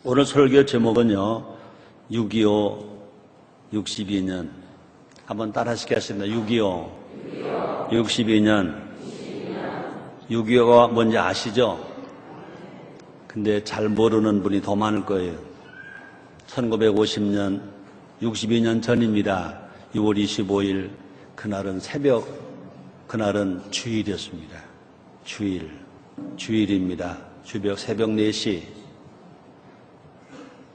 오늘 설교 제목은요, 6.25 62년. 한번 따라 하시겠습니다. 6.25 62년. 6.25가 뭔지 아시죠? 근데 잘 모르는 분이 더 많을 거예요. 1950년 62년 전입니다. 6월 25일 그날은 그날은 주일이었습니다. 주일입니다. 새벽 4시.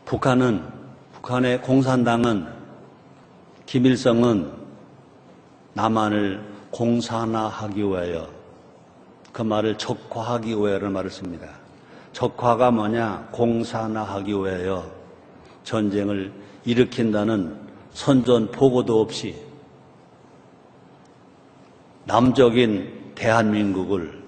북한의 공산당은, 김일성은 남한을 공산화하기 위하여, 그 말을 적화하기 위하여라는 말을 씁니다. 적화가 뭐냐? 공산화하기 위하여 전쟁을 일으킨다는 선전 보고도 없이 남쪽인 대한민국을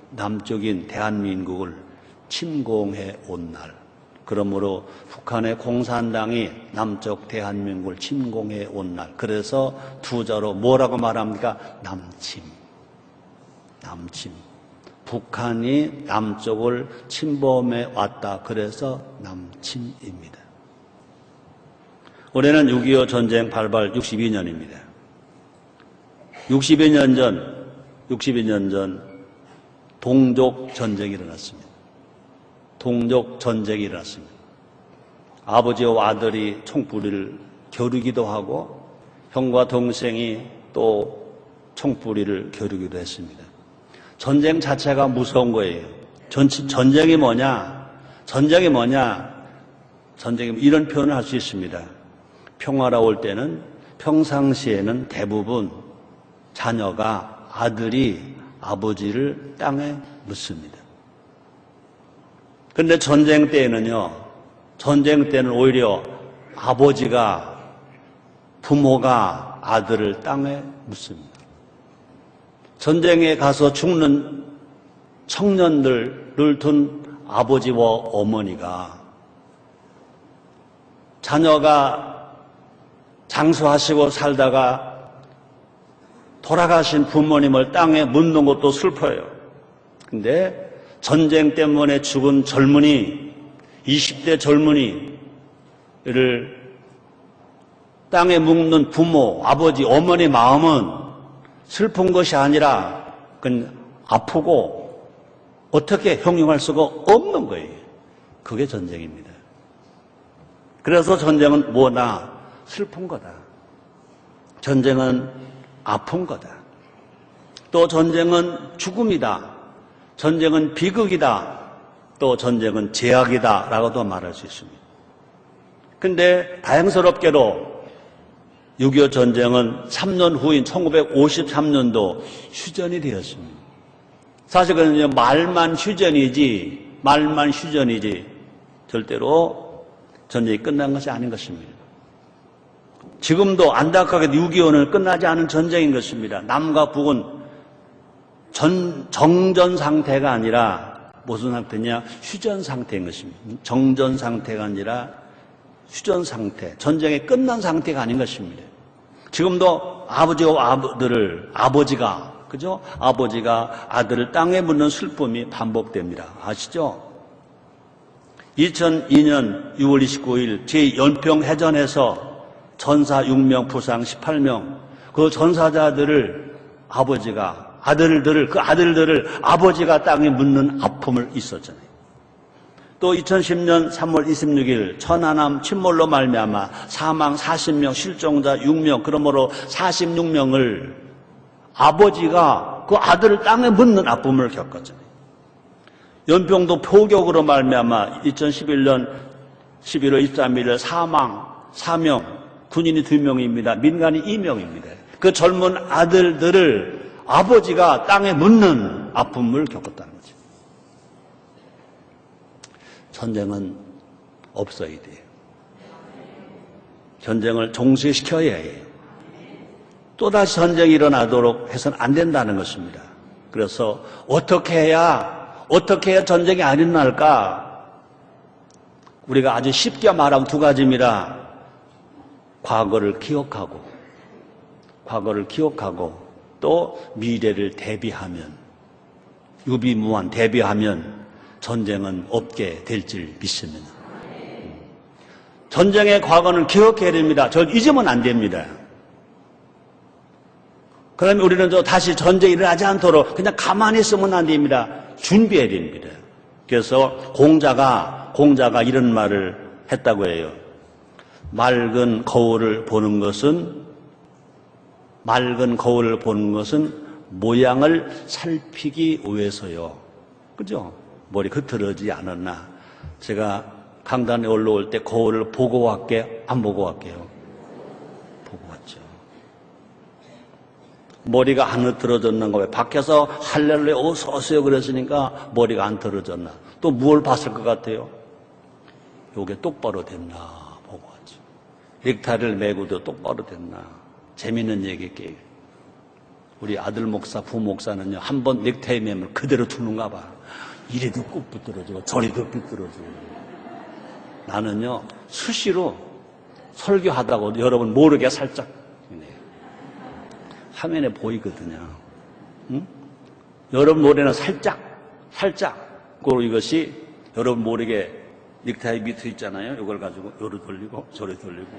침공해 온 날. 그러므로 북한의 공산당이 남쪽 대한민국을 침공해 온 날. 그래서 투자로 뭐라고 말합니까? 남침. 북한이 남쪽을 침범해 왔다. 그래서 남침입니다. 올해는 6.25 전쟁 발발 62년입니다. 62년 전 동족 전쟁이 일어났습니다. 아버지와 아들이 총뿌리를 겨루기도 하고 형과 동생이 또 총뿌리를 겨루기도 했습니다. 전쟁 자체가 무서운 거예요. 전쟁이 뭐냐? 전쟁이 이런 표현을 할 수 있습니다. 평화로울 때는, 평상시에는 대부분 아들이 아버지를 땅에 묻습니다. 그런데 전쟁 때는 오히려 부모가 아들을 땅에 묻습니다. 전쟁에 가서 죽는 청년들을 둔 아버지와 어머니가 자녀가 장수하시고 살다가 돌아가신 부모님을 땅에 묻는 것도 슬퍼요. 근데 전쟁 때문에 죽은 20대 젊은이를 땅에 묻는 부모, 아버지, 어머니 마음은 슬픈 것이 아니라 그건 아프고 어떻게 형용할 수가 없는 거예요. 그게 전쟁입니다. 그래서 전쟁은 뭐나 슬픈 거다. 전쟁은 아픈 거다. 또 전쟁은 죽음이다. 전쟁은 비극이다. 또 전쟁은 제약이다. 라고도 말할 수 있습니다. 근데 다행스럽게도 6.25 전쟁은 3년 후인 1953년도 휴전이 되었습니다. 사실은 말만 휴전이지 절대로 전쟁이 끝난 것이 아닌 것입니다. 지금도 안타깝게도 6.25는 끝나지 않은 전쟁인 것입니다. 남과 북은 정전 상태가 아니라 무슨 상태냐? 휴전 상태인 것입니다. 정전 상태가 아니라 휴전 상태, 전쟁이 끝난 상태가 아닌 것입니다. 지금도 아버지가 아들을 땅에 묻는 슬픔이 반복됩니다. 아시죠? 2002년 6월 29일 제 연평해전에서 전사 6명, 부상 18명, 그 전사자들을 아들들을 아버지가 땅에 묻는 아픔을 있었잖아요. 또 2010년 3월 26일 천안함 침몰로 말미암아 사망 40명, 실종자 6명, 그러므로 46명을 아버지가 그 아들을 땅에 묻는 아픔을 겪었잖아요. 연평도 포격으로 말미암아 2011년 11월 23일 사망 4명, 군인이 2명입니다. 민간이 2명입니다. 그 젊은 아들들을 아버지가 땅에 묻는 아픔을 겪었다는 거죠. 전쟁은 없어야 돼요. 전쟁을 종식시켜야 해요. 또다시 전쟁이 일어나도록 해서는 안 된다는 것입니다. 그래서 어떻게 해야 전쟁이 안 일어날까? 우리가 아주 쉽게 말하면 두 가지입니다. 과거를 기억하고 또 미래를 유비무환 대비하면 전쟁은 없게 될 줄 믿습니다. 전쟁의 과거는 기억해야 됩니다. 저 잊으면 안 됩니다. 그러면 우리는 다시 전쟁이 일어나지 않도록 그냥 가만히 있으면 안 됩니다. 준비해야 됩니다. 그래서 공자가 이런 말을 했다고 해요. 맑은 거울을 보는 것은 모양을 살피기 위해서요. 그죠? 머리 흐트러지지 않았나. 제가 강단에 올라올 때 거울을 보고 갈게요? 안 보고 갈게요? 보고 왔죠. 머리가 안 흐트러졌는가? 왜? 밖에서 할렐루야 어서 오세요 그랬으니까 머리가 안 틀어졌나? 또 무엇을 봤을 것 같아요? 요게 똑바로 됐나 보고 왔죠. 넥타이를 메고도 똑바로 됐나? 재밌는 얘기할게요. 우리 아들 목사, 부목사는요, 한번 넥타이 매면 그대로 두는가 봐. 이래도 꾹 붙들어지고 저래도 붙들어지고. 나는요, 수시로 설교하다가 여러분 모르게 살짝 화면에 보이거든요. 응? 여러분 모르는 살짝 그 이것이 여러분 모르게 넥타이 밑에 있잖아요. 이걸 가지고 요리 돌리고 저리 돌리고.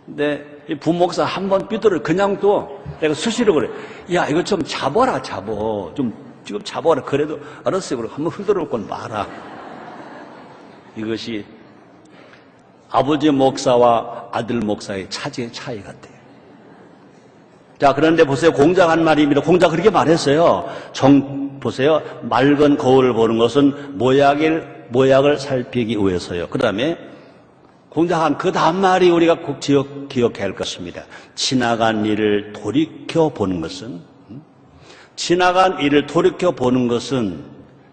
근데 이 부목사 한번 삐뚤어 그냥 또 내가 수시로 그래. 야 이거 좀 잡아라 좀 지금 잡아라. 그래도 알았어요. 그럼 한번 흔들어 놓고 마라. 이것이 아버지 목사와 아들 목사의 차지의 차이 같아요. 자, 그런데 보세요. 공자가 한 말입니다. 공자가 그렇게 말했어요. 보세요. 맑은 거울을 보는 것은 모양을 살피기 위해서요. 그 다음에 공자가 한 그 다음 말이 우리가 꼭 기억해야 할 것입니다. 지나간 일을 돌이켜 보는 것은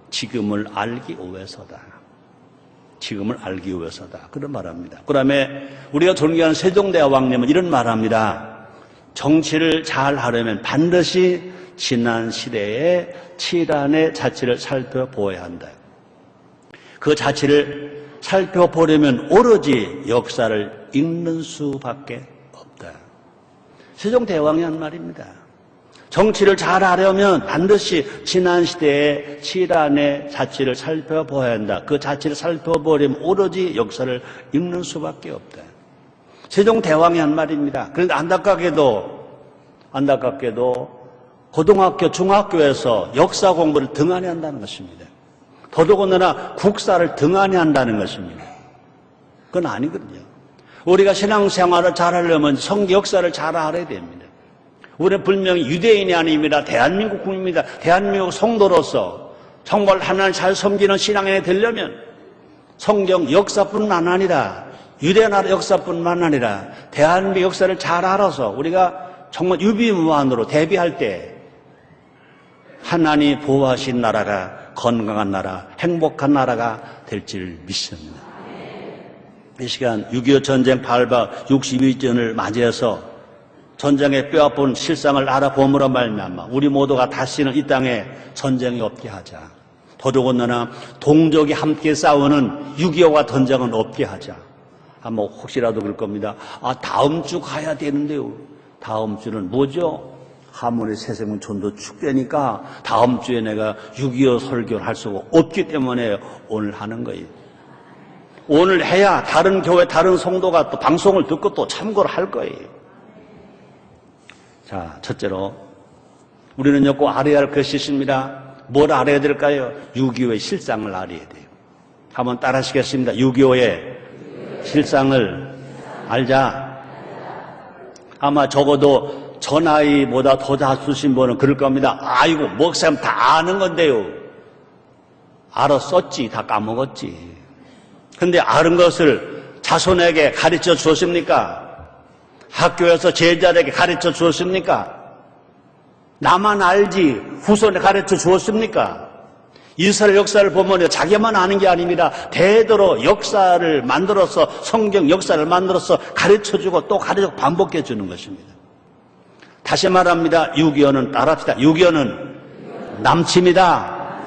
지금을 알기 위해서다. 그런 말합니다. 그 다음에 우리가 존경하는 세종대왕님은 이런 말합니다. 정치를 잘 하려면 반드시 지난 시대의 치란의 자취를 살펴보아야 한다. 그 자취를 살펴보려면 오로지 역사를 읽는 수밖에 없다. 세종대왕이 한 말입니다. 정치를 잘 하려면 반드시 지난 시대의 치란의 자취를 살펴보아야 한다. 그 자취를 살펴보려면 오로지 역사를 읽는 수밖에 없다. 세종대왕이 한 말입니다. 그런데 안타깝게도 고등학교, 중학교에서 역사 공부를 등한히 한다는 것입니다. 더더군다나 국사를 등한히 한다는 것입니다. 그건 아니거든요. 우리가 신앙생활을 잘하려면 성경 역사를 잘 알아야 됩니다. 우리는 분명히 유대인이 아닙니다. 대한민국 국민입니다. 대한민국 성도로서 정말 하나님을 잘 섬기는 신앙인이 되려면 성경 역사뿐만 아니라 유대나라 역사뿐만 아니라 대한민국 역사를 잘 알아서 우리가 정말 유비무환으로 대비할 때 하나님 보호하신 나라가 건강한 나라, 행복한 나라가 될 줄 믿습니다. 이 시간 6.25 전쟁 발발 62주년을 맞이해서 전쟁의 뼈아픈 실상을 알아봄으로 말미암아 우리 모두가 다시는 이 땅에 전쟁이 없게 하자. 더더군다나 동족이 함께 싸우는 6.25와 전쟁은 없게 하자. 아마 혹시라도 그럴 겁니다. 다음 주 가야 되는데요. 다음 주는 뭐죠? 하모니 새생명 전도 축제니까 다음 주에 내가 6.25 설교를 할 수가 없기 때문에 오늘 하는 거예요. 오늘 해야 다른 교회, 다른 성도가 또 방송을 듣고 또 참고를 할 거예요. 자, 첫째로 우리는요 꼭 알아야 할 것이 있습니다. 뭘 알아야 될까요? 6.25의 실상을 알아야 돼요. 한번 따라 하시겠습니다. 6.25의 실상을 알자. 아마 적어도 저 나이보다 더 자수신 분은 그럴 겁니다. 아이고 목사님 다 아는 건데요. 알았었지. 다 까먹었지. 근데 아는 것을 자손에게 가르쳐 주었습니까? 학교에서 제자들에게 가르쳐 주었습니까? 나만 알지 후손에 가르쳐 주었습니까? 이스라엘 역사를 보면 자기만 아는 게 아닙니다. 대대로 역사를 만들어서 성경 역사를 만들어서 가르쳐주고 또 가르쳐 반복해 주는 것입니다. 다시 말합니다. 6.25는 따라합시다. 6.25는 남침이다.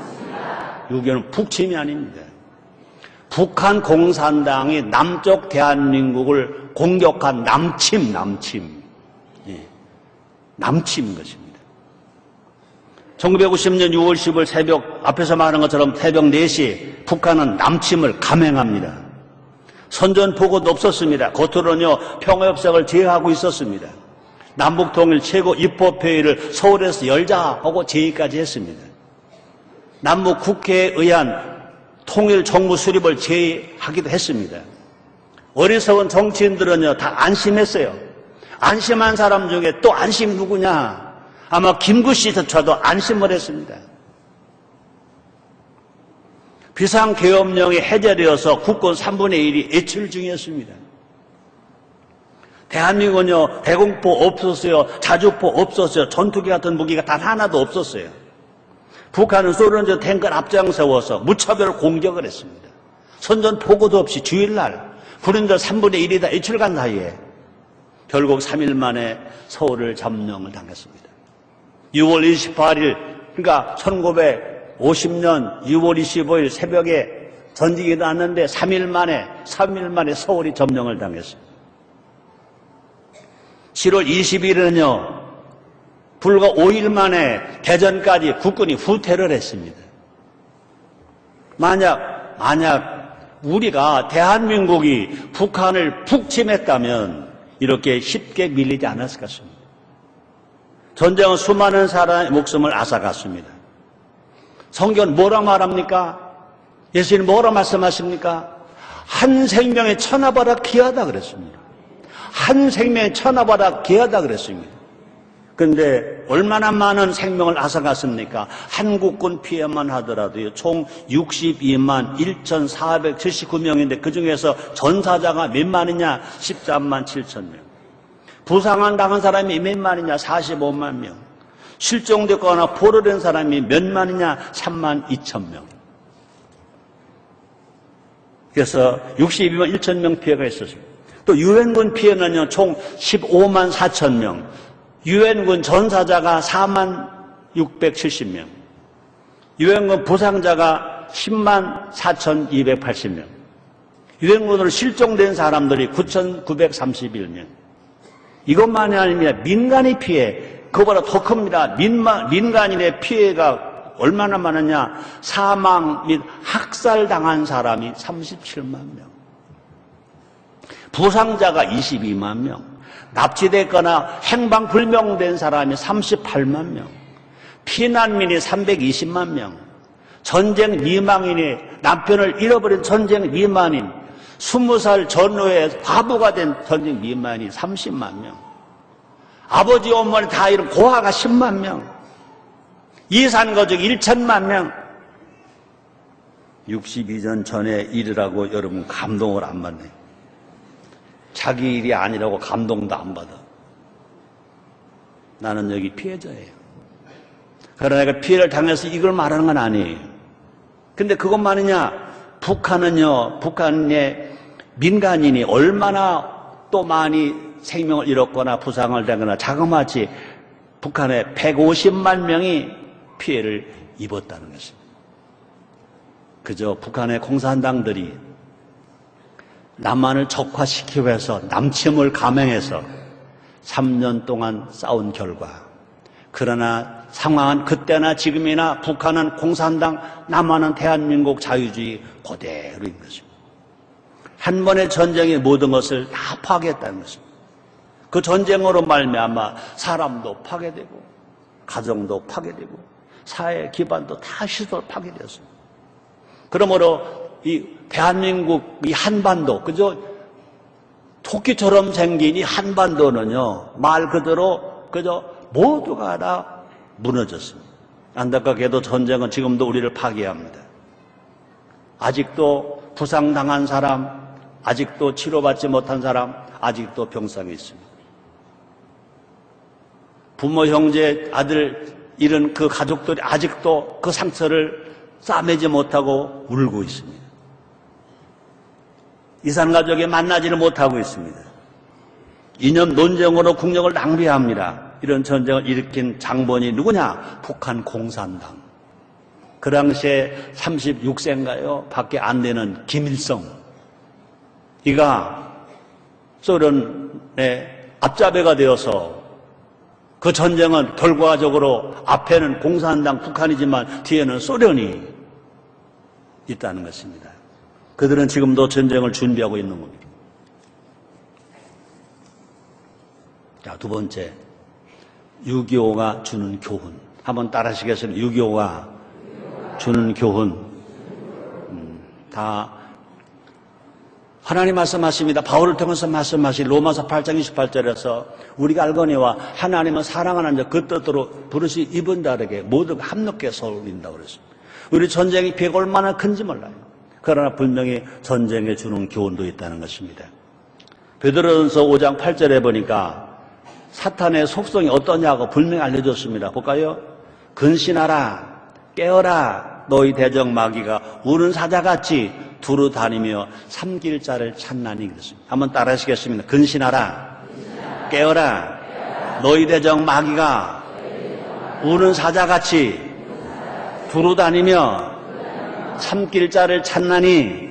6.25는 북침이 아닙니다. 북한 공산당이 남쪽 대한민국을 공격한 남침인 것입니다. 1990년 6월 10일 새벽 앞에서 말한 것처럼 새벽 4시 북한은 남침을 감행합니다. 선전포고도 없었습니다. 겉으로는요 평화협상을 제의하고 있었습니다. 남북통일 최고 입법회의를 서울에서 열자 하고 제의까지 했습니다. 남북 국회에 의한 통일 정부 수립을 제의하기도 했습니다. 어리석은 정치인들은요 다 안심했어요. 안심한 사람 중에 또 안심 누구냐? 아마 김구씨조차도 안심을 했습니다. 비상계엄령이 해제되어서 국권 3분의 1이 외출 중이었습니다. 대한민국은요 대공포 없었어요. 자주포 없었어요. 전투기 같은 무기가 단 하나도 없었어요. 북한은 소련제 탱크를 앞장세워서 무차별 공격을 했습니다. 선전포고도 없이 주일날 군인들 3분의 1이 다 외출 간 사이에 결국 3일 만에 서울을 점령을 당했습니다. 6월 28일 그러니까 1950년 6월 25일 새벽에 전쟁이 났는데 3일 만에 서울이 점령을 당했습니다. 7월 20일에는요 불과 5일 만에 대전까지 국군이 후퇴를 했습니다. 만약 우리가 대한민국이 북한을 북침했다면 이렇게 쉽게 밀리지 않았을 것입니다. 전쟁은 수많은 사람의 목숨을 앗아갔습니다. 성경은 뭐라 말합니까? 예수님 뭐라 말씀하십니까? 한 생명의 천하보다 귀하다 그랬습니다. 한 생명의 천하보다 귀하다 그랬습니다. 그런데 얼마나 많은 생명을 앗아갔습니까? 한국군 피해만 하더라도요, 총 62만 1,479명인데 그 중에서 전사자가 몇 만이냐? 13만 7천 명. 부상을 당한 사람이 몇 만이냐? 45만 명. 실종됐거나 포로된 사람이 몇 만이냐? 3만 2천 명. 그래서 62만 1천 명 피해가 있었습니다. 또 유엔군 피해는요, 총 15만 4천 명. 유엔군 전사자가 4만 670명. 유엔군 부상자가 10만 4,280명. 유엔군으로 실종된 사람들이 9,931명. 이것만이 아닙니다. 민간의 피해, 그거보다 더 큽니다. 민간인의 피해가 얼마나 많으냐. 사망 및 학살당한 사람이 37만 명. 부상자가 22만 명. 납치됐거나 행방불명된 사람이 38만 명, 피난민이 320만 명, 전쟁 미망인이 남편을 잃어버린 전쟁 미망인, 20살 전후에 과부가 된 전쟁 미망인이 30만 명, 아버지 어머니 다 잃은 고아가 10만 명, 이산가족 1천만 명. 62년 전의 일이라고 여러분 감동을 안 받네요. 자기 일이 아니라고 감동도 안 받아. 나는 여기 피해자예요. 그러나 내가 피해를 당해서 이걸 말하는 건 아니에요. 근데 그것만이냐? 북한의 민간인이 얼마나 또 많이 생명을 잃었거나 부상을 당거나 자그마치 북한의 150만 명이 피해를 입었다는 것입니다. 그저 북한의 공산당들이 남한을 적화시키기 위해서 남침을 감행해서 3년 동안 싸운 결과, 그러나 상황은 그때나 지금이나 북한은 공산당, 남한은 대한민국 자유주의 그대로인 것입니다. 한 번의 전쟁이 모든 것을 다 파괴했다는 것입니다. 그 전쟁으로 말미암아 사람도 파괴되고 가정도 파괴되고 사회 기반도 다 시설 파괴되었습니다. 그러므로 이 대한민국 이 한반도, 그저 토끼처럼 생긴 이 한반도는요, 말 그대로 그저 모두가 다 무너졌습니다. 안타깝게도 전쟁은 지금도 우리를 파괴합니다. 아직도 부상당한 사람, 아직도 치료받지 못한 사람, 아직도 병상에 있습니다. 부모, 형제, 아들 잃은 그 가족들이 아직도 그 상처를 싸매지 못하고 울고 있습니다. 이산가족이 만나지를 못하고 있습니다. 이념 논쟁으로 국력을 낭비합니다. 이런 전쟁을 일으킨 장본이 누구냐? 북한 공산당. 그 당시에 36세인가요? 밖에 안 되는 김일성. 이가 소련의 앞잡이가 되어서 그 전쟁은 결과적으로 앞에는 공산당 북한이지만 뒤에는 소련이 있다는 것입니다. 그들은 지금도 전쟁을 준비하고 있는 겁니다. 자, 두 번째, 6.25가 주는 교훈. 한번 따라 하시겠습니다. 6.25가 주는 교훈. 다 하나님 말씀하십니다. 바울을 통해서 말씀하신 로마서 8장 28절에서 우리가 알거니와 하나님은 사랑하는 자 그 뜻으로 부르시 입은 자에게 모두가 합력해서 올린다고 그랬습니다. 우리 전쟁이 비가 얼마나 큰지 몰라요. 그러나 분명히 전쟁에 주는 교훈도 있다는 것입니다. 베드로전서 5장 8절에 보니까 사탄의 속성이 어떠냐고 분명히 알려줬습니다. 볼까요? 근신하라, 깨어라, 너희 대적 마귀가 우는 사자같이 두루 다니며 삼킬 자를 찾나니 그랬습니다. 한번 따라 하시겠습니다. 근신하라, 깨어라, 너희 대적 마귀가 우는 사자같이 두루 다니며 삼킬 자를 찾나니.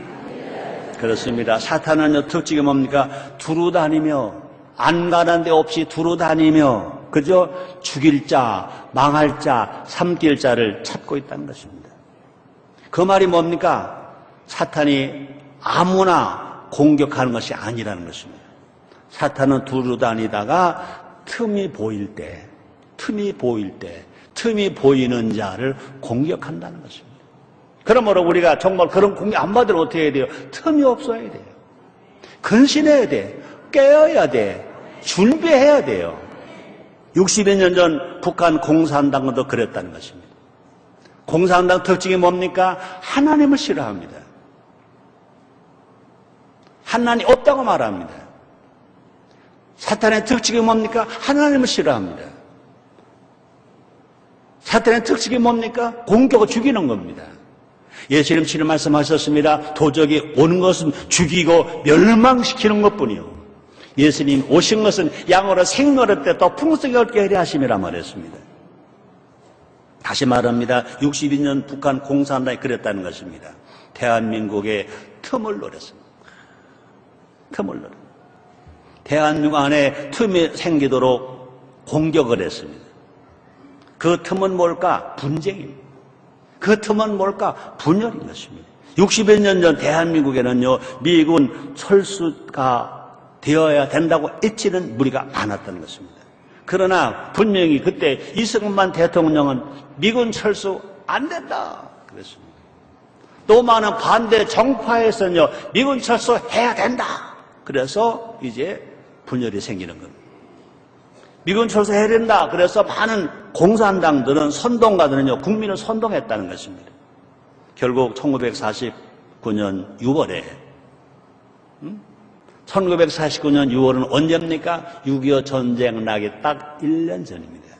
그렇습니다. 사탄은요, 특징이 뭡니까? 두루 다니며, 안 가는 데 없이 두루 다니며, 그저 죽일 자, 망할 자, 삼킬 자를 찾고 있다는 것입니다. 그 말이 뭡니까? 사탄이 아무나 공격하는 것이 아니라는 것입니다. 사탄은 두루 다니다가 틈이 보일 때, 틈이 보이는 자를 공격한다는 것입니다. 그러므로 우리가 정말 그런 공격 안 받으면 어떻게 해야 돼요? 틈이 없어야 돼요. 근신해야 돼. 깨어야 돼. 준비해야 돼요. 60여 년 전 북한 공산당도 그랬다는 것입니다. 공산당 특징이 뭡니까? 하나님을 싫어합니다. 하나님 없다고 말합니다. 사탄의 특징이 뭡니까? 하나님을 싫어합니다. 사탄의 특징이 뭡니까? 공격을 죽이는 겁니다. 예수님 친히 말씀하셨습니다. 도적이 오는 것은 죽이고 멸망시키는 것뿐이요. 예수님 오신 것은 양으로 생명을 얻되 더 풍성하게 얻게 하려 하심이라 말했습니다. 다시 말합니다. 62년 북한 공산당이 그랬다는 것입니다. 대한민국의 틈을 노렸습니다. 틈을 노렸습니다. 대한민국 안에 틈이 생기도록 공격을 했습니다. 그 틈은 뭘까? 분쟁입니다. 그 틈은 뭘까? 분열인 것입니다. 60여 년 전 대한민국에는요, 미군 철수가 되어야 된다고 애치는 무리가 많았다는 것입니다. 그러나 분명히 그때 이승만 대통령은 미군 철수 안 된다 그랬습니다. 또 많은 반대 정파에서는요, 미군 철수해야 된다. 그래서 이제 분열이 생기는 겁니다. 미군 철수해야 된다. 그래서 많은 공산당들은 선동가들은요, 국민을 선동했다는 것입니다. 결국 1949년 6월에 1949년 6월은 언제입니까? 6.25 전쟁 나기 딱 1년 전입니다.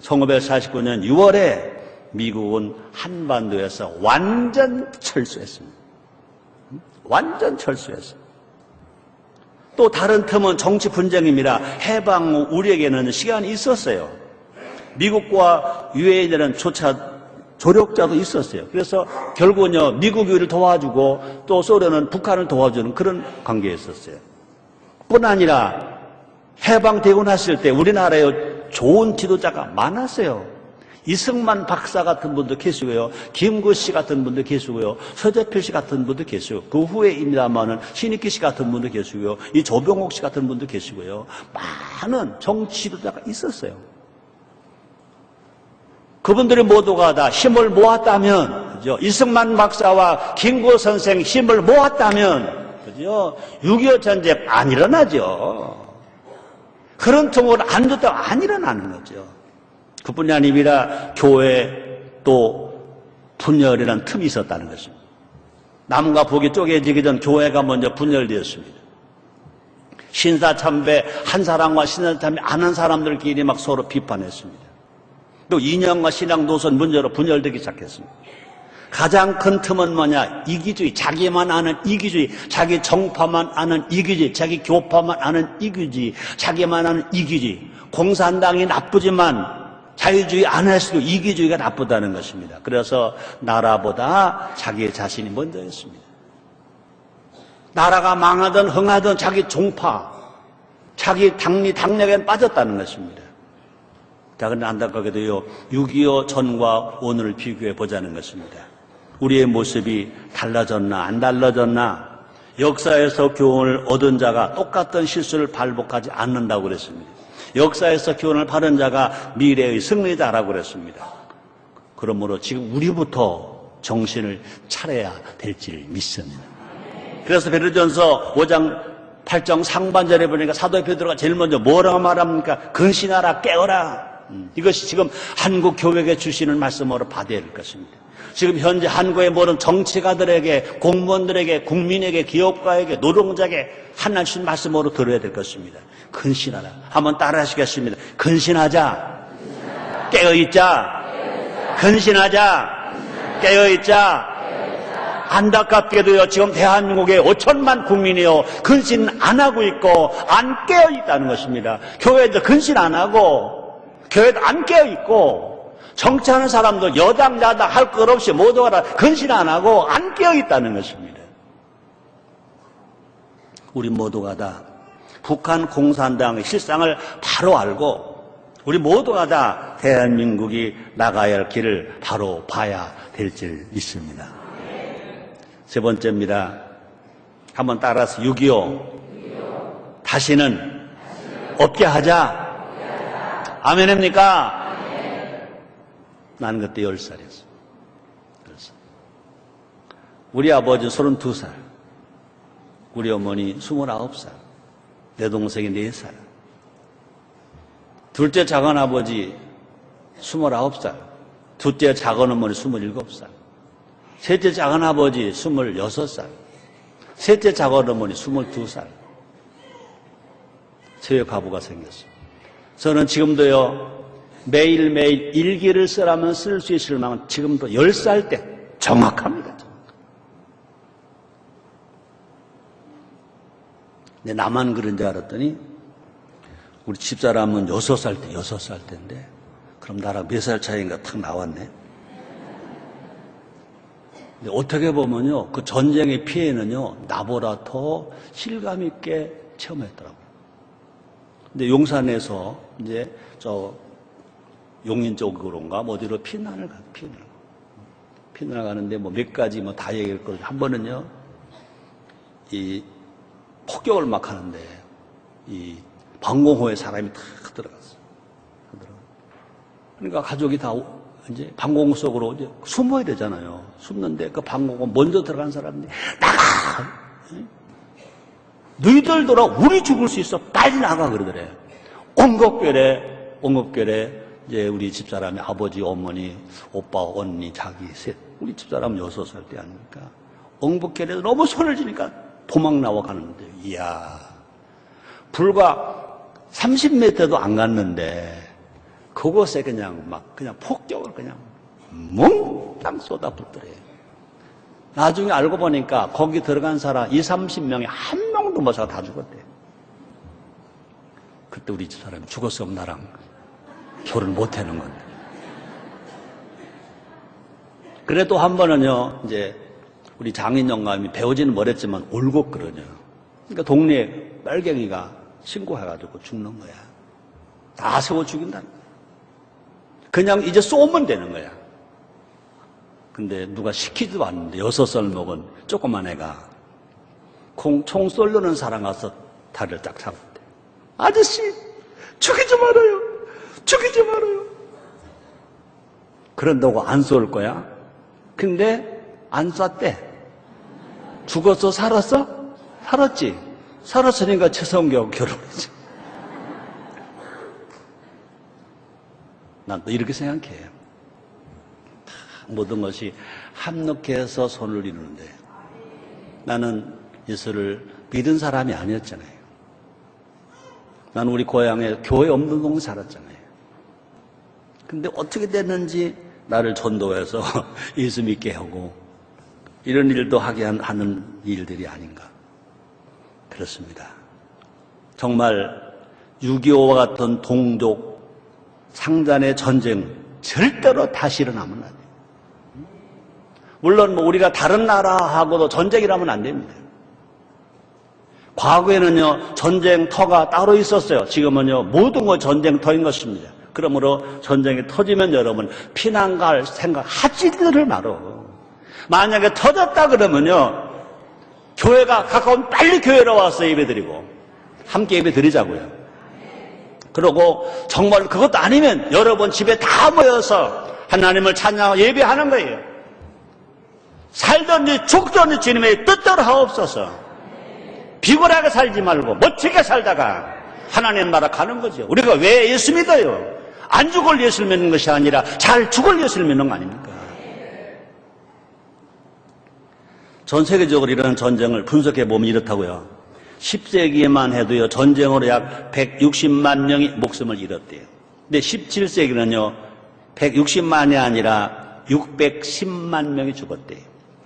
1949년 6월에 미국은 한반도에서 완전 철수했습니다. 완전 철수했습니다. 또 다른 틈은 정치 분쟁입니다. 해방 후 우리에게는 시간이 있었어요. 미국과 유엔이라는 조력자도 있었어요. 그래서 결국은요, 미국이 우리를 도와주고 또 소련은 북한을 도와주는 그런 관계였었어요. 뿐 아니라 해방되고 났을 때 우리나라에 좋은 지도자가 많았어요. 이승만 박사 같은 분도 계시고요, 김구 씨 같은 분도 계시고요, 서재필 씨 같은 분도 계시고, 그 후에입니다만은 신익기 씨 같은 분도 계시고요, 이 조병옥 씨 같은 분도 계시고요, 많은 정치 지도자가 있었어요. 그분들이 모두가 다 힘을 모았다면, 그죠? 이승만 박사와 김구 선생 힘을 모았다면, 그죠? 6.25 전쟁 안 일어나죠. 그런 틈을 안 줬다고 안 일어나는 거죠. 그뿐이 아니라 교회 또 분열이라는 틈이 있었다는 것입니다. 남과 북이 쪼개지기 전 교회가 먼저 분열되었습니다. 신사참배 한 사람과 신사참배 안 한 사람들끼리 막 서로 비판했습니다. 또 이념과 신앙 노선 문제로 분열되기 시작했습니다. 가장 큰 틈은 뭐냐? 이기주의, 자기만 아는 이기주의, 자기 정파만 아는 이기주의, 자기 교파만 아는 이기주의, 자기만 아는 이기주의. 공산당이 나쁘지만 자유주의 안 할수록 이기주의가 나쁘다는 것입니다. 그래서 나라보다 자기 자신이 먼저였습니다. 나라가 망하든 흥하든 자기 종파, 자기 당력에 빠졌다는 것입니다. 자, 그런데 안타깝게도요, 6.25 전과 오늘을 비교해 보자는 것입니다. 우리의 모습이 달라졌나 안 달라졌나? 역사에서 교훈을 얻은 자가 똑같은 실수를 반복하지 않는다고 그랬습니다. 역사에서 교훈을 받은 자가 미래의 승리자라고 그랬습니다. 그러므로 지금 우리부터 정신을 차려야 될지를 믿습니다. 그래서 베드로전서 5장 8장 상반절에 보니까 사도 베드로가 제일 먼저 뭐라고 말합니까? 근신하라, 깨어라. 이것이 지금 한국 교회에 주시는 말씀으로 받아야 될 것입니다. 지금 현재 한국의 모든 정치가들에게, 공무원들에게, 국민에게, 기업가에게, 노동자에게 하나님 말씀으로 들어야 될 것입니다. 근신하라. 한번 따라 하시겠습니다. 근신하자. 깨어있자. 근신하자. 깨어있자. 안타깝게도요, 지금 대한민국의 5천만 국민이요, 근신 안 하고 있고, 안 깨어있다는 것입니다. 교회도 근신 안 하고, 교회도 안 깨어있고, 정치하는 사람도 여당, 야당 할 것 없이 모두가 다 근신 안 하고, 안 깨어있다는 것입니다. 우리 모두가 다 북한 공산당의 실상을 바로 알고, 우리 모두가 다 대한민국이 나가야 할 길을 바로 봐야 될 줄 믿습니다. 세 번째입니다. 한번 따라서 6.25 다시는 없게 하자. 아멘입니까? 나는 그때 10살이었어. 우리 아버지 32살, 우리 어머니 29살, 내 동생이 4살, 둘째 작은 아버지 29살, 둘째 작은 어머니 27살, 셋째 작은 아버지 26살, 셋째 작은 어머니 22살. 세외 과부가 생겼어요. 저는 지금도요, 매일매일 일기를 쓰라면 쓸 수 있을 만큼 지금도 10살 때 정확합니다. 근데 나만 그런 줄 알았더니 우리 집사람은 6살 때인데 그럼 나랑 몇 살 차이인가 탁 나왔네. 근데 어떻게 보면요, 그 전쟁의 피해는요, 나보다 더 실감 있게 체험했더라고요. 근데 용산에서 이제 용인 쪽으로인가 어디로 피난을 가는데 뭐 몇 가지 뭐 다 얘기할 거예요. 한 번은요, 이 폭격을 막 하는데 이 방공호에 사람이 탁 들어갔어요. 그러니까 가족이 다 이제 방공 속으로 이제 숨어야 되잖아요. 숨는데 그 방공호 먼저 들어간 사람들이 나가! 너희들 돌아 우리 죽을 수 있어. 빨리 나가! 그러더래요. 옹겁결에 이제 우리 집사람이 아버지, 어머니, 오빠, 언니, 자기 셋. 우리 집사람은 6살 때 아닙니까? 옹겁결에 너무 손을 쥐니까 도망 나와 가는데, 이야. 불과 30m도 안 갔는데, 그곳에 그냥 폭격을 그냥 몽땅 쏟아붓더래요. 나중에 알고 보니까 거기 들어간 사람 20-30명이 한 명도 못 살아 다 죽었대요. 그때 우리 집사람이 죽었으면 나랑 결혼 못 하는 건데. 그래도 한 번은요, 이제 우리 장인 영감이 배우지는 못했지만 울고끓어요. 그러니까 동네에 빨갱이가 신고해가지고 죽는 거야. 다 세워 죽인다는 거야. 그냥 이제 쏘면 되는 거야. 근데 누가 시키지도 않는데 6살 먹은 조그만 애가 총 쏠려는 사람 가서 다리를 딱 잡았대. 아저씨, 죽이지 말아요. 죽이지 말아요. 그런다고 안 쏠 거야? 근데 안 쐈대. 죽었어? 살았어? 살았지. 살았으니까 최성교하고 결혼했지. 난 또 이렇게 생각해. 모든 것이 합력해서 손을 이루는데 나는 예수를 믿은 사람이 아니었잖아요. 나는 우리 고향에 교회 없는 동네 살았잖아요. 근데 어떻게 됐는지 나를 전도해서 예수 믿게 하고 이런 일도 하게 하는 일들이 아닌가. 그렇습니다. 정말 6.25와 같은 동족 상잔의 전쟁 절대로 다시 일어나면 안 돼요. 물론 뭐 우리가 다른 나라하고도 전쟁이라면 안 됩니다. 과거에는요, 전쟁터가 따로 있었어요. 지금은요, 모든 건 전쟁터인 것입니다. 그러므로 전쟁이 터지면 여러분 피난 갈 생각 하지를 말어. 만약에 터졌다 그러면요, 교회가 가까운 빨리 교회로 와서 예배드리고 함께 예배드리자고요. 그러고 정말 그것도 아니면 여러분 집에 다 모여서 하나님을 찬양하고 예배하는 거예요. 살든지 죽든지 주님의 뜻대로 하옵소서. 비굴하게 살지 말고 멋지게 살다가 하나님 나라 가는 거죠. 우리가 왜 예수 믿어요? 안 죽을 예수를 믿는 것이 아니라 잘 죽을 예수를 믿는 거 아닙니까? 전 세계적으로 이런 전쟁을 분석해 보면 이렇다고요. 10세기에만 해도요, 전쟁으로 약 160만 명이 목숨을 잃었대요. 근데 17세기는요, 160만이 아니라 610만 명이 죽었대요.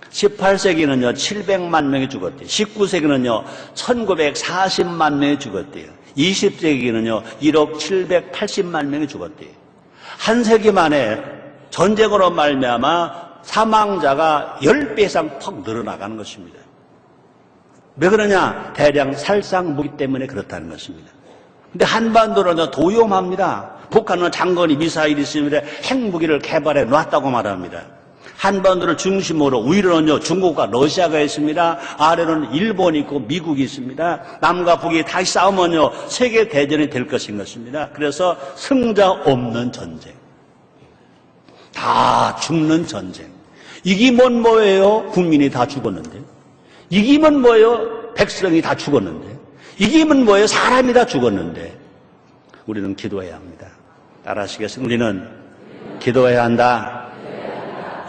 18세기는요, 700만 명이 죽었대요. 19세기는요, 1940만 명이 죽었대요. 20세기는요, 1억 780만 명이 죽었대요. 한 세기 만에 전쟁으로 말미암아 사망자가 10배 이상 퍽 늘어나가는 것입니다. 왜 그러냐? 대량 살상 무기 때문에 그렇다는 것입니다. 근데 한반도는 도용합니다. 북한은 장거리 미사일이 있습니다. 핵무기를 개발해 놨다고 말합니다. 한반도를 중심으로 위로는요, 중국과 러시아가 있습니다. 아래로는 일본이 있고 미국이 있습니다. 남과 북이 다시 싸우면요, 세계 대전이 될 것인 것입니다. 그래서 승자 없는 전쟁, 다 죽는 전쟁. 이기면 뭐예요? 국민이 다 죽었는데. 이기면 뭐예요? 백성이 다 죽었는데. 이기면 뭐예요? 사람이 다 죽었는데. 우리는 기도해야 합니다. 따라하시겠습니까? 우리는 기도해야 한다.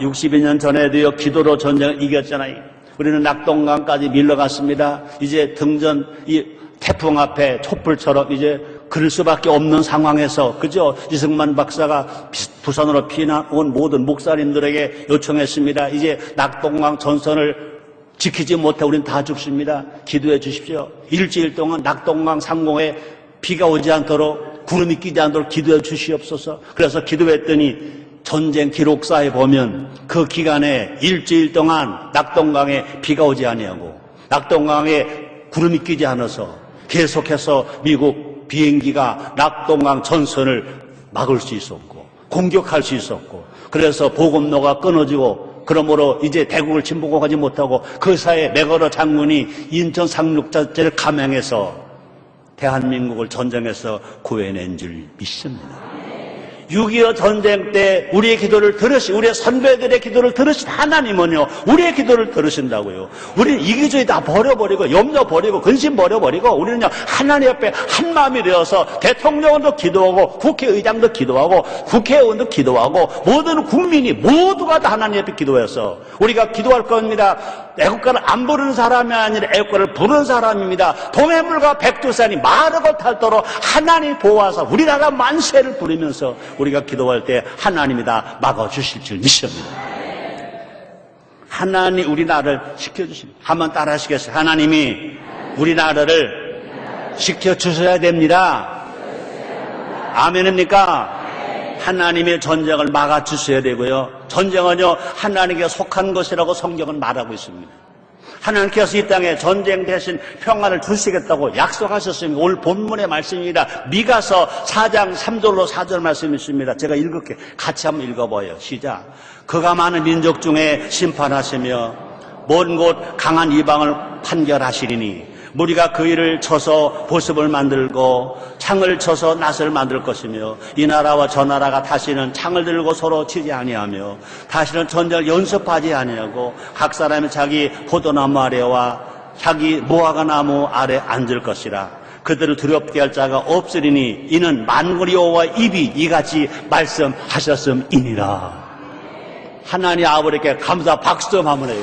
62년 전에도요, 기도로 전쟁을 이겼잖아요. 우리는 낙동강까지 밀러갔습니다. 이제 등전, 이 태풍 앞에 촛불처럼 이제 그럴 수밖에 없는 상황에서, 그죠? 이승만 박사가 부산으로 피난 온 모든 목사님들에게 요청했습니다. 이제 낙동강 전선을 지키지 못해 우리는 다 죽습니다. 기도해 주십시오. 일주일 동안 낙동강 상공에 비가 오지 않도록, 구름이 끼지 않도록 기도해 주시옵소서. 그래서 기도했더니 전쟁 기록사에 보면 그 기간에 일주일 동안 낙동강에 비가 오지 아니하고 낙동강에 구름이 끼지 않아서 계속해서 미국 비행기가 낙동강 전선을 막을 수 있었고 공격할 수 있었고, 그래서 보급로가 끊어지고, 그러므로 이제 대국을 침공하지 못하고 그 사이에 맥어러 장군이 인천 상륙작전을 감행해서 대한민국을 전쟁에서 구해낸 줄 믿습니다. 6.25 전쟁 때 우리의 기도를 우리의 선배들의 기도를 들으신 하나님은요, 우리의 기도를 들으신다고요. 우리는 이기주의 다 버려버리고, 염려 버리고, 근심 버려버리고, 우리는요, 하나님 앞에 한 마음이 되어서 대통령도 기도하고, 국회의장도 기도하고, 국회의원도 기도하고, 모든 국민이 모두가 다 하나님 앞에 기도해서 우리가 기도할 겁니다. 애국가를 안 부르는 사람이 아니라 애국가를 부르는 사람입니다. 동해물과 백두산이 마르고 닳도록 하나님 보호하사 우리나라 만세를 부르면서 우리가 기도할 때 하나님이 다 막아주실 줄 믿습니다. 하나님 우리나라를 지켜주십니다. 한번 따라 하시겠어요? 하나님이 우리나라를 지켜주셔야 됩니다. 아멘입니까? 하나님의 전쟁을 막아주셔야 되고요. 전쟁은요, 하나님께 속한 것이라고 성경은 말하고 있습니다. 하나님께서 이 땅에 전쟁 대신 평안을 주시겠다고 약속하셨습니다. 오늘 본문의 말씀입니다. 미가서 4장 3절로 4절 말씀이 있습니다. 제가 읽을게. 같이 한번 읽어봐요. 시작. 그가 많은 민족 중에 심판하시며 먼 곳 강한 이방을 판결하시리니 무리가 그 일을 쳐서 보습을 만들고 창을 쳐서 낫을 만들 것이며 이 나라와 저 나라가 다시는 창을 들고 서로 치지 아니하며 다시는 전쟁을 연습하지 아니하고 각 사람이 자기 포도나무 아래와 자기 무화과 나무 아래 앉을 것이라. 그들을 두렵게 할 자가 없으리니 이는 만군의 여호와 입이 이같이 말씀하셨음이니라. 하나님 아버지께 감사 박수 좀 한번 해요.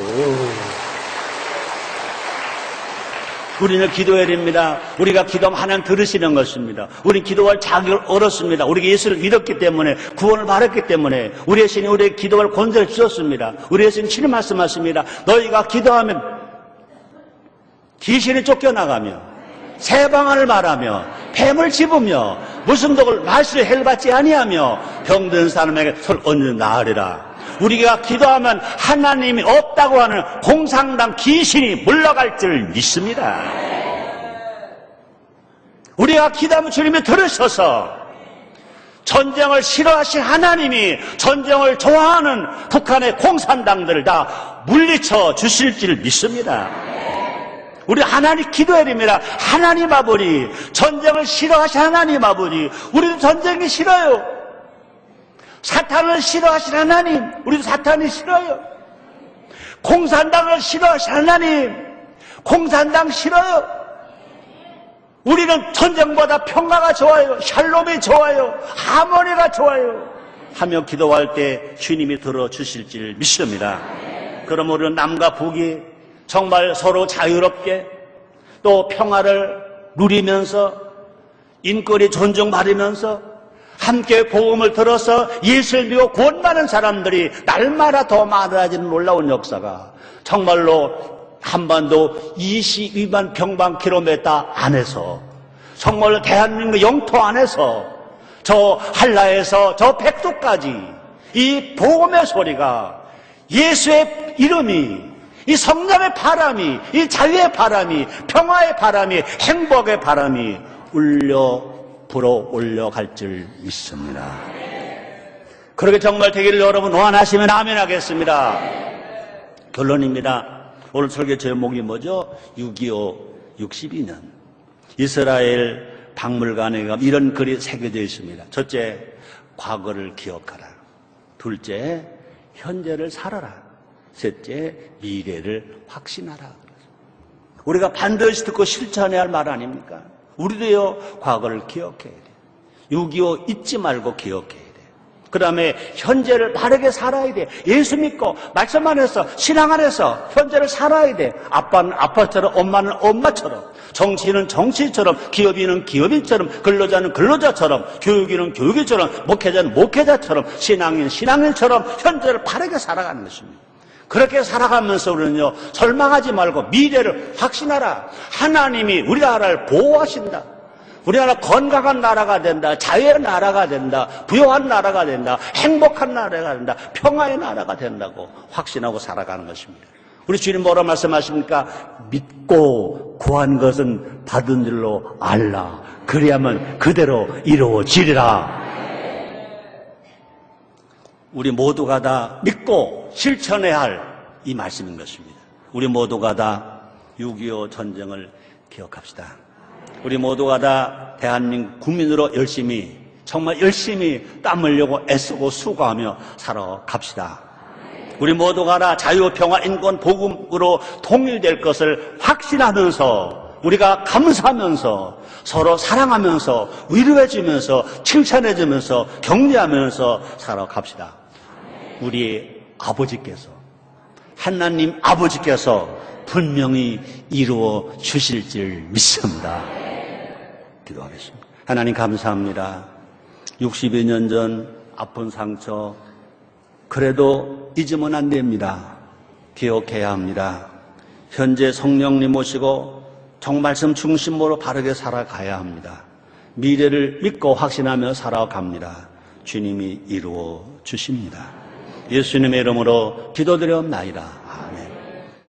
우리는 기도해야 됩니다. 우리가 기도하면 하나님 들으시는 것입니다. 우리는 기도할 자격을 얻었습니다. 우리가 예수를 믿었기 때문에, 구원을 받았기 때문에 우리의 신이 우리에게 기도할 권세를 주셨습니다. 우리의 신이 친히 말씀하십니다. 너희가 기도하면 귀신이 쫓겨나가며 새방언을 말하며 뱀을 집으며 무슨 독을 마시려 해를 받지 아니하며 병든 사람에게 손을 얹는 나으리라. 우리가 기도하면 하나님이 없다고 하는 공상당 귀신이 물러갈 줄 믿습니다. 우리가 기도하면 주님이 들으셔서 전쟁을 싫어하신 하나님이 전쟁을 좋아하는 북한의 공산당들을 다 물리쳐 주실 줄 믿습니다. 우리 하나님 기도해야 됩니다. 하나님 아버지, 전쟁을 싫어하신 하나님 아버지, 우리도 전쟁이 싫어요. 사탄을 싫어하신 하나님, 우리도 사탄이 싫어요. 공산당을 싫어하신 하나님, 공산당 싫어요. 우리는 전쟁보다 평화가 좋아요. 샬롬이 좋아요. 하모니가 좋아요. 하며 기도할 때 주님이 들어주실 줄 믿습니다. 그럼 우리는 남과 북이 정말 서로 자유롭게 또 평화를 누리면서 인권이 존중받으면서 함께 복음을 들어서 예수를 믿고 구원받는 사람들이 날마다 더 많아지는 놀라운 역사가 정말로 한반도 22만 평방킬로미터 안에서 정말로 대한민국 영토 안에서 저 한라에서 저 백두까지 이 복음의 소리가 예수의 이름이 이 성령의 바람이, 이 자유의 바람이, 평화의 바람이, 행복의 바람이 불어 올려갈 줄 믿습니다. 그렇게 정말 되기를 여러분 원하시면 아멘 하겠습니다. 결론입니다. 오늘 설교 제목이 뭐죠? 6.25 62년 이스라엘 박물관에 가면 이런 글이 새겨져 있습니다. 첫째, 과거를 기억하라. 둘째, 현재를 살아라. 셋째, 미래를 확신하라. 우리가 반드시 듣고 실천해야 할 말 아닙니까? 우리도요, 과거를 기억해야 돼. 6.25 잊지 말고 기억해야 돼. 그 다음에 현재를 바르게 살아야 돼. 예수 믿고 말씀 안에서 신앙 안에서 현재를 살아야 돼. 아빠는 아빠처럼, 엄마는 엄마처럼, 정치인은 정치인처럼, 기업인은 기업인처럼, 근로자는 근로자처럼, 교육인은 교육인처럼, 목회자는 목회자처럼, 신앙인은 신앙인처럼 현재를 바르게 살아가는 것입니다. 그렇게 살아가면서 우리는요, 절망하지 말고 미래를 확신하라. 하나님이 우리나라를 보호하신다. 우리나라 건강한 나라가 된다. 자유의 나라가 된다. 부유한 나라가 된다. 행복한 나라가 된다. 평화의 나라가 된다고 확신하고 살아가는 것입니다. 우리 주님 뭐라 말씀하십니까? 믿고 구한 것은 받은 줄로 알라. 그리하면 그대로 이루어지리라. 우리 모두가 다 믿고 실천해야 할 이 말씀인 것입니다. 우리 모두가 다 6.25 전쟁을 기억합시다. 우리 모두가 다 대한민국 국민으로 열심히, 정말 열심히 땀 흘리고 애쓰고 수고하며 살아갑시다. 우리 모두가 다 자유, 평화, 인권, 복음으로 통일될 것을 확신하면서 우리가 감사하면서 서로 사랑하면서 위로해주면서 칭찬해주면서 격려하면서 살아갑시다. 우리 아버지께서, 하나님 아버지께서 분명히 이루어 주실 줄 믿습니다. 기도하겠습니다. 하나님 감사합니다. 62년 전 아픈 상처, 그래도 잊으면 안 됩니다. 기억해야 합니다. 현재 성령님 모시고 정말씀 중심으로 바르게 살아가야 합니다. 미래를 믿고 확신하며 살아갑니다. 주님이 이루어 주십니다. 예수님의 이름으로 기도드렸나이다.